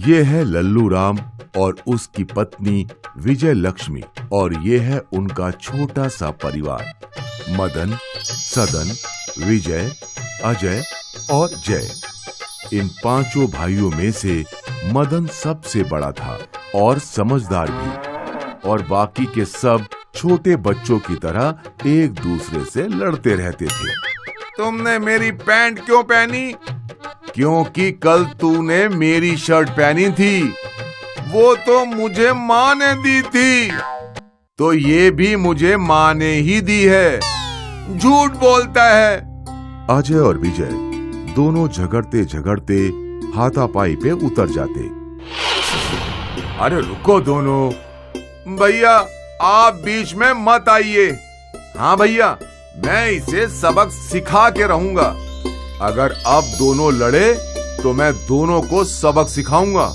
ये है लल्लू राम और उसकी पत्नी विजय लक्ष्मी और ये है उनका छोटा सा परिवार मदन, सदन, विजय, अजय और जय। इन पांचों भाइयों में से मदन सबसे बड़ा था और समझदार भी, और बाकी के सब छोटे बच्चों की तरह एक दूसरे से लड़ते रहते थे। तुमने मेरी पैंट क्यों पहनी? क्योंकि कल तूने मेरी शर्ट पहनी थी, वो तो मुझे माँ ने दी थी। तो ये भी मुझे माँ ने ही दी है। झूठ बोलता है। अजय और विजय दोनों झगड़ते झगड़ते हाथापाई पे उतर जाते। अरे रुको दोनों, भैया आप बीच में मत आइए। हाँ भैया, मैं इसे सबक सिखा के रहूंगा। अगर अब दोनों लड़े तो मैं दोनों को सबक सिखाऊंगा।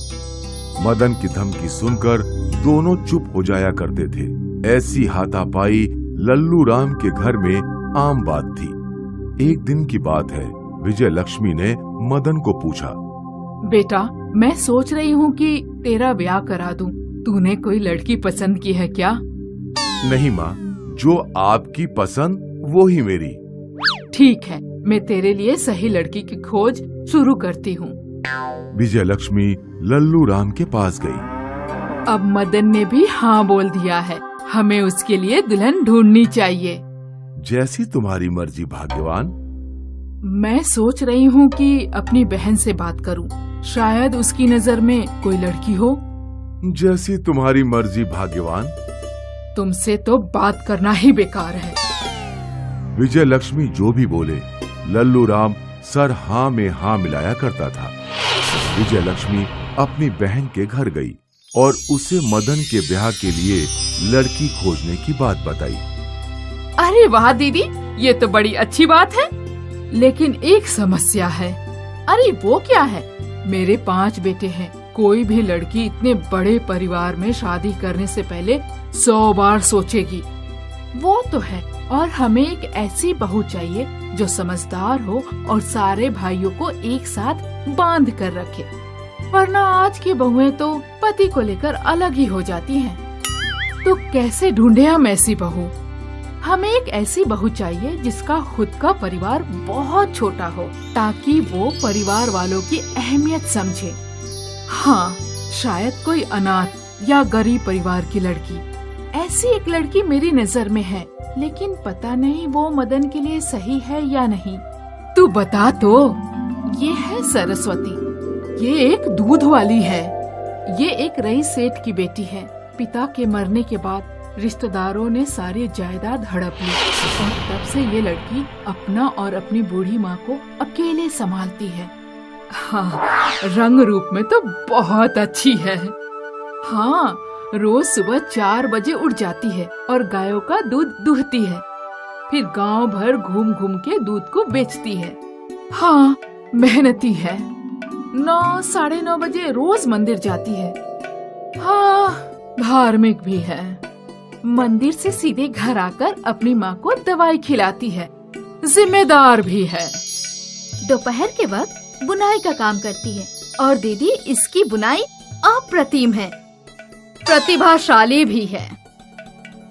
मदन की धमकी सुनकर दोनों चुप हो जाया करते थे। ऐसी हाथापाई लल्लू राम के घर में आम बात थी। एक दिन की बात है, विजय लक्ष्मी ने मदन को पूछा, बेटा मैं सोच रही हूँ कि तेरा ब्याह करा दूं। तूने कोई लड़की पसंद की है क्या? नहीं माँ, जो आपकी पसंद वो ही मेरी। ठीक है, मैं तेरे लिए सही लड़की की खोज शुरू करती हूँ। विजय लक्ष्मी लल्लू राम के पास गई। अब मदन ने भी हाँ बोल दिया है, हमें उसके लिए दुल्हन ढूंढनी चाहिए। जैसी तुम्हारी मर्जी भाग्यवान। मैं सोच रही हूँ कि अपनी बहन से बात करूँ, शायद उसकी नजर में कोई लड़की हो। जैसी तुम्हारी मर्जी भाग्यवान। तुमसे तो बात करना ही बेकार है। विजय लक्ष्मी जो भी बोले लल्लू राम सर हाँ में हाँ मिलाया करता था। विजय लक्ष्मी अपनी बहन के घर गई और उसे मदन के ब्याह के लिए लड़की खोजने की बात बताई। अरे वाह दीदी, ये तो बड़ी अच्छी बात है, लेकिन एक समस्या है। अरे वो क्या है? मेरे 5 बेटे हैं। कोई भी लड़की इतने बड़े परिवार में शादी करने से पहले 100 बार सोचेगी। वो तो है, और हमें एक ऐसी बहू चाहिए जो समझदार हो और सारे भाइयों को एक साथ बांध कर रखे, वरना आज की बहुएं तो पति को लेकर अलग ही हो जाती हैं। तो कैसे ढूंढे हम ऐसी बहू? हमें एक ऐसी बहू चाहिए जिसका खुद का परिवार बहुत छोटा हो, ताकि वो परिवार वालों की अहमियत समझे। हाँ, शायद कोई अनाथ या गरीब परिवार की लड़की। ऐसी एक लड़की मेरी नजर में है, लेकिन पता नहीं वो मदन के लिए सही है या नहीं। तू बता तो। ये है सरस्वती। ये एक दूध वाली है। ये एक रईस सेठ की बेटी है। पिता के मरने के बाद रिश्तेदारों ने सारी जायदाद हड़प ली और तब से ये लड़की अपना और अपनी बूढ़ी माँ को अकेले संभालती है। हाँ, रंग रूप में तो बहुत अच्छी है। हाँ, रोज सुबह 4 बजे उठ जाती है और गायों का दूध दूहती है, फिर गांव भर घूम घूम के दूध को बेचती है। हाँ, मेहनती है। 9, साढ़े 9 बजे रोज मंदिर जाती है। हाँ, धार्मिक भी है। मंदिर से सीधे घर आकर अपनी माँ को दवाई खिलाती है। जिम्मेदार भी है। दोपहर के वक्त बुनाई का काम करती है और दीदी इसकी बुनाई अप्रतिम है। प्रतिभाशाली भी है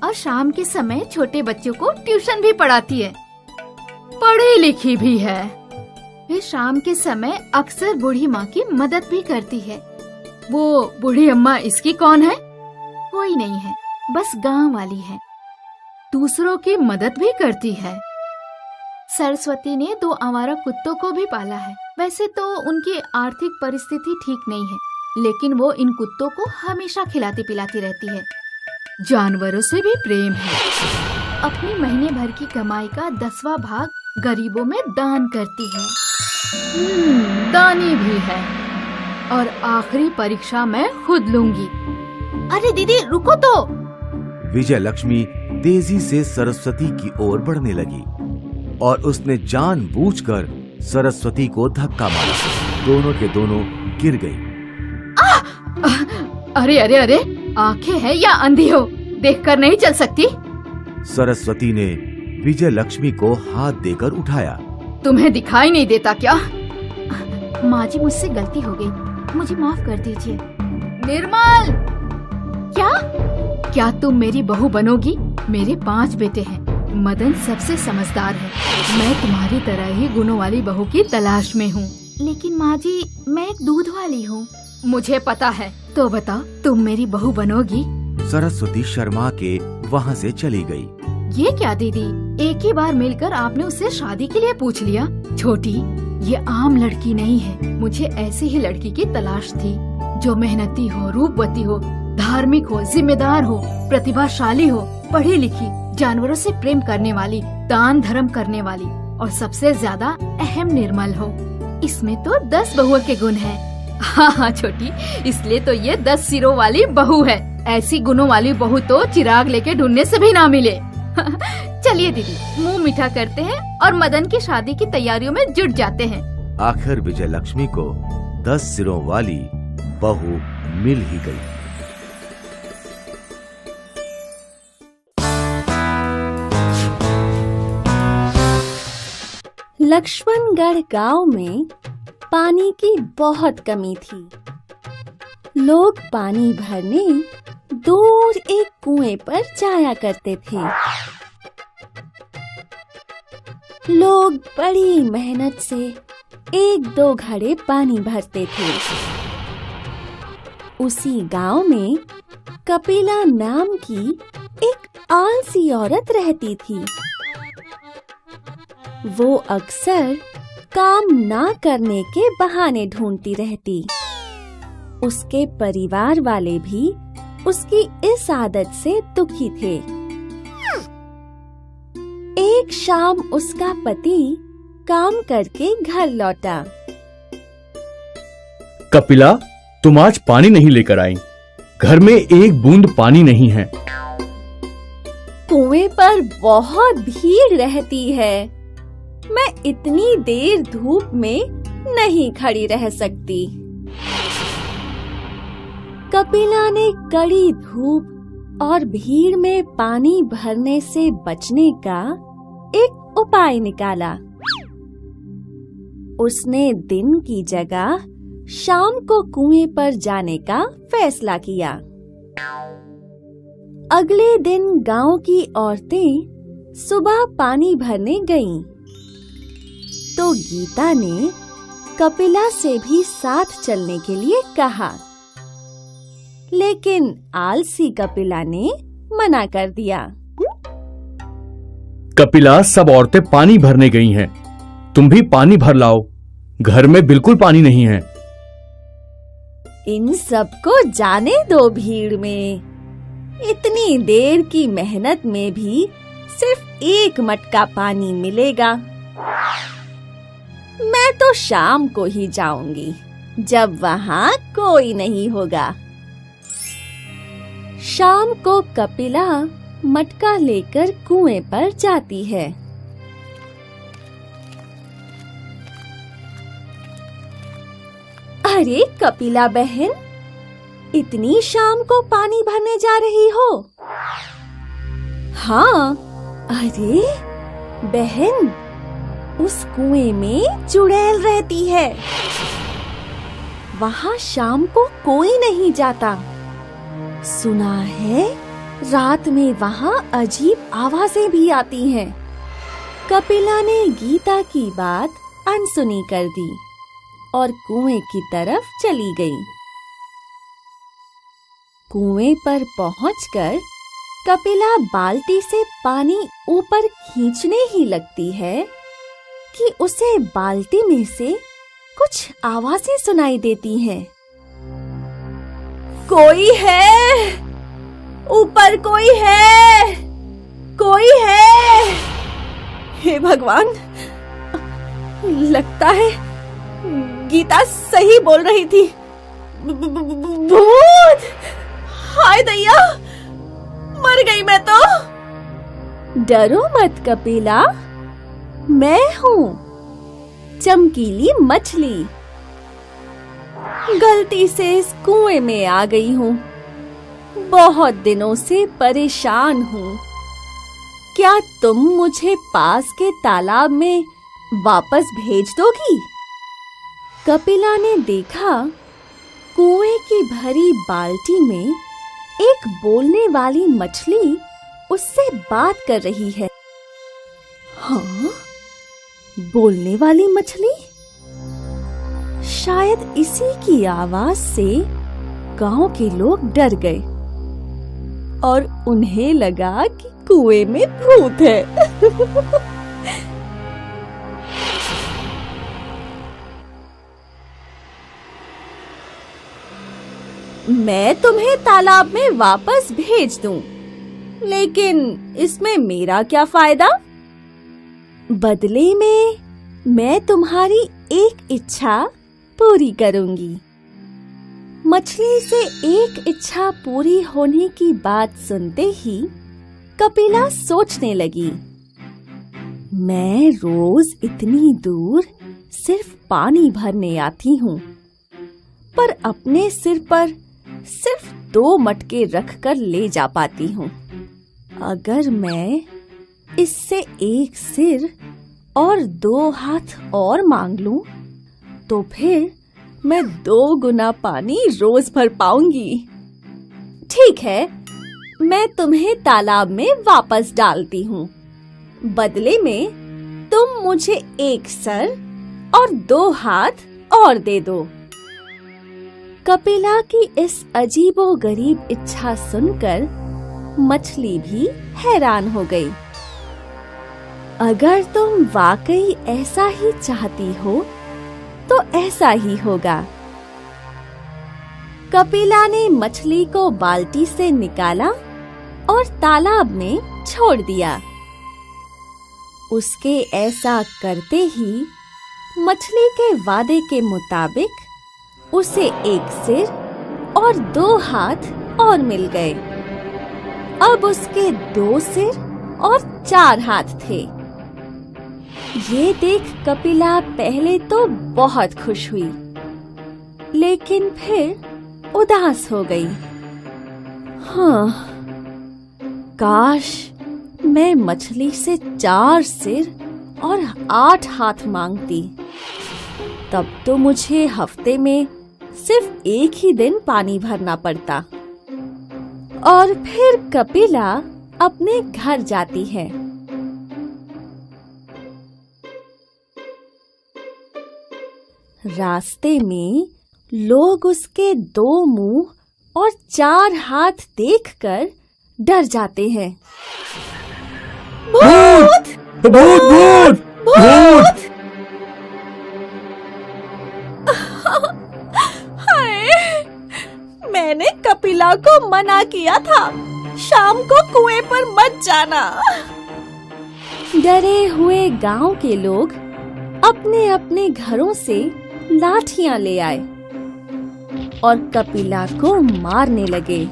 और शाम के समय छोटे बच्चों को ट्यूशन भी पढ़ाती है। पढ़ी लिखी भी है। फिर शाम के समय अक्सर बूढ़ी माँ की मदद भी करती है। वो बूढ़ी अम्मा इसकी कौन है? कोई नहीं है, बस गांव वाली है। दूसरों की मदद भी करती है। सरस्वती ने 2 आवारा कुत्तों को भी पाला है। वैसे तो उनकी आर्थिक परिस्थिति ठीक नहीं है, लेकिन वो इन कुत्तों को हमेशा खिलाती पिलाती रहती है। जानवरों से भी प्रेम है। अपनी महीने भर की कमाई का 10वां भाग गरीबों में दान करती है। दानी भी है। और आखिरी परीक्षा मैं खुद लूंगी। अरे दीदी रुको तो। विजय लक्ष्मी तेजी से सरस्वती की ओर बढ़ने लगी और उसने जानबूझकर सरस्वती को धक्का मारा। दोनों के दोनों गिर गई। अरे अरे अरे, आंखें हैं या अंधी हो? देखकर नहीं चल सकती? सरस्वती ने विजय लक्ष्मी को हाथ देकर उठाया। तुम्हें दिखाई नहीं देता क्या? माँ जी, मुझसे गलती हो गई। मुझे माफ कर दीजिए। निर्मल, क्या तुम मेरी बहू बनोगी? मेरे 5 बेटे हैं। मदन सबसे समझदार है। मैं तुम्हारी तरह ही गुणों वाली बहू की तलाश में हूँ। लेकिन माँ जी, मैं एक दूध वाली हूँ। मुझे पता है। तो बताओ, तुम मेरी बहू बनोगी? सरस्वती शर्मा के वहाँ से चली गई। ये क्या दीदी, एक ही बार मिलकर आपने उससे शादी के लिए पूछ लिया? छोटी, ये आम लड़की नहीं है। मुझे ऐसी ही लड़की की तलाश थी जो मेहनती हो, रूपवती हो, धार्मिक हो, जिम्मेदार हो, प्रतिभाशाली हो, पढ़ी लिखी, जानवरों से प्रेम करने वाली, दान धर्म करने वाली और सबसे ज्यादा अहम निर्मल हो। इसमें तो 10 बहुओं के गुण हैं। हाँ छोटी, इसलिए तो ये 10 सिरों वाली बहू है। ऐसी गुणों वाली बहू तो चिराग लेके ढूंढने से भी ना मिले। चलिए दीदी, मुंह मीठा करते हैं और मदन की शादी की तैयारियों में जुट जाते हैं। आखिर विजय लक्ष्मी को 10 सिरों वाली बहू मिल ही गई। लक्ष्मणगढ़ गांव में पानी की बहुत कमी थी। लोग पानी भरने दूर एक कुएं पर जाया करते थे। लोग बड़ी मेहनत से 1-2 घड़े पानी भरते थे। उसी गांव में कपिला नाम की एक आलसी औरत रहती थी। वो अक्सर काम ना करने के बहाने ढूंढती रहती। उसके परिवार वाले भी उसकी इस आदत से दुखी थे। एक शाम उसका पति काम करके घर लौटा। कपिला, तुम आज पानी नहीं लेकर आई। घर में एक बूंद पानी नहीं है। कुएं पर बहुत भीड़ रहती है। मैं इतनी देर धूप में नहीं खड़ी रह सकती। कपिला ने कड़ी धूप और भीड़ में पानी भरने से बचने का एक उपाय निकाला। उसने दिन की जगह शाम को कुएं पर जाने का फैसला किया। अगले दिन गांव की औरतें सुबह पानी भरने गईं। तो गीता ने कपिला से भी साथ चलने के लिए कहा, लेकिन आलसी कपिला ने मना कर दिया। कपिला, सब औरतें पानी भरने गई हैं। तुम भी पानी भर लाओ। घर में बिल्कुल पानी नहीं है। इन सबको जाने दो भीड़ में। इतनी देर की मेहनत में भी सिर्फ 1 मटका पानी मिलेगा। मैं तो शाम को ही जाऊंगी, जब वहाँ कोई नहीं होगा। शाम को कपिला मटका लेकर कुएं पर जाती है। अरे कपिला बहन, इतनी शाम को पानी भरने जा रही हो? हाँ, अरे बहन, उस कुएं में चुड़ैल रहती है। वहाँ शाम को कोई नहीं जाता। सुना है रात में वहाँ अजीब आवाजें भी आती हैं। कपिला ने गीता की बात अनसुनी कर दी और कुएं की तरफ चली गई। कुएं पर पहुंचकर कपिला बाल्टी से पानी ऊपर खींचने ही लगती है कि उसे बाल्टी में से कुछ आवाजें सुनाई देती हैं। कोई है, ऊपर कोई है, कोई है। हे भगवान, लगता है गीता सही बोल रही थी। भूत! हाय दैया, मर गई मैं तो। डरो मत कपिला, मैं हूँ चमकीली मछली। गलती से इस कुएं में आ गई हूँ। बहुत दिनों से परेशान हूँ। क्या तुम मुझे पास के तालाब में वापस भेज दोगी? कपिला ने देखा कुएं की भरी बाल्टी में एक बोलने वाली मछली उससे बात कर रही है। हाँ, बोलने वाली मछली? शायद इसी की आवाज से गांव के लोग डर गए और उन्हें लगा कि कुएं में भूत है। मैं तुम्हें तालाब में वापस भेज दूं, लेकिन इसमें मेरा क्या फायदा? बदले में मैं तुम्हारी एक इच्छा पूरी करूंगी। मछली से एक इच्छा पूरी होने की बात सुनते ही कपिला सोचने लगी, मैं रोज इतनी दूर सिर्फ पानी भरने आती हूँ, पर अपने सिर पर सिर्फ 2 मटके रखकर ले जा पाती हूँ। अगर मैं इससे एक सिर और 2 हाथ और मांग लूं, तो फिर मैं 2 गुना पानी रोज भर पाऊंगी। ठीक है, मैं तुम्हें तालाब में वापस डालती हूँ। बदले में तुम मुझे एक सर और 2 हाथ और दे दो। कपिला की इस अजीबोगरीब इच्छा सुनकर मछली भी हैरान हो गई। अगर तुम वाकई ऐसा ही चाहती हो तो ऐसा ही होगा। कपिला ने मछली को बाल्टी से निकाला और तालाब में छोड़ दिया। उसके ऐसा करते ही मछली के वादे के मुताबिक उसे एक सिर और 2 हाथ और मिल गए। अब उसके 2 सिर और 4 हाथ थे। ये देख कपिला पहले तो बहुत खुश हुई, लेकिन फिर उदास हो गई। हाँ, काश मैं मछली से 4 सिर और 8 हाथ मांगती, तब तो मुझे हफ्ते में सिर्फ एक ही दिन पानी भरना पड़ता। और फिर कपिला अपने घर जाती है। रास्ते में लोग उसके 2 मुंह और 4 हाथ देखकर डर जाते हैं। भूत! भूत! भूत! भूत! मैंने कपिला को मना किया था, शाम को कुएं पर मत जाना। डरे हुए गांव के लोग अपने अपने घरों से लाठियां ले आए और कपिला को मारने लगे।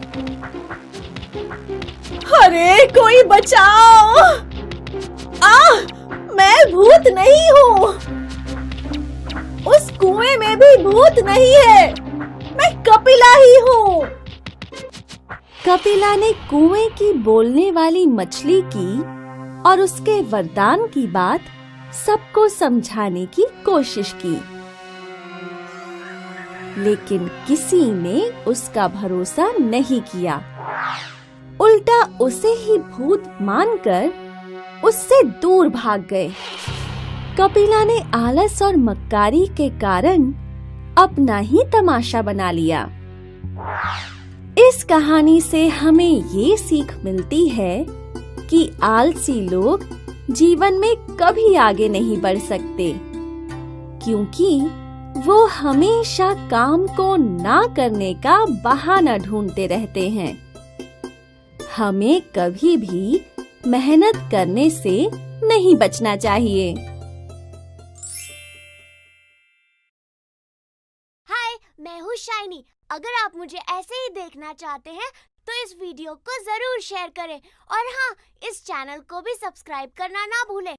अरे कोई बचाओ! मैं भूत नहीं हूँ। उस कुएं में भी भूत नहीं है, मैं कपिला ही हूँ। कपिला ने कुएं की बोलने वाली मछली की और उसके वरदान की बात सबको समझाने की कोशिश की, लेकिन किसी ने उसका भरोसा नहीं किया। उल्टा उसे ही भूत मानकर उससे दूर भाग गए। कपिला ने आलस और मक्कारी के कारण अपना ही तमाशा बना लिया। इस कहानी से हमें ये सीख मिलती है कि आलसी लोग जीवन में कभी आगे नहीं बढ़ सकते, क्योंकि वो हमेशा काम को ना करने का बहाना ढूंढते रहते हैं। हमें कभी भी मेहनत करने से नहीं बचना चाहिए। हाय, मैं हूँ शाइनी। अगर आप मुझे ऐसे ही देखना चाहते हैं तो इस वीडियो को जरूर शेयर करें और हाँ, इस चैनल को भी सब्सक्राइब करना ना भूलें।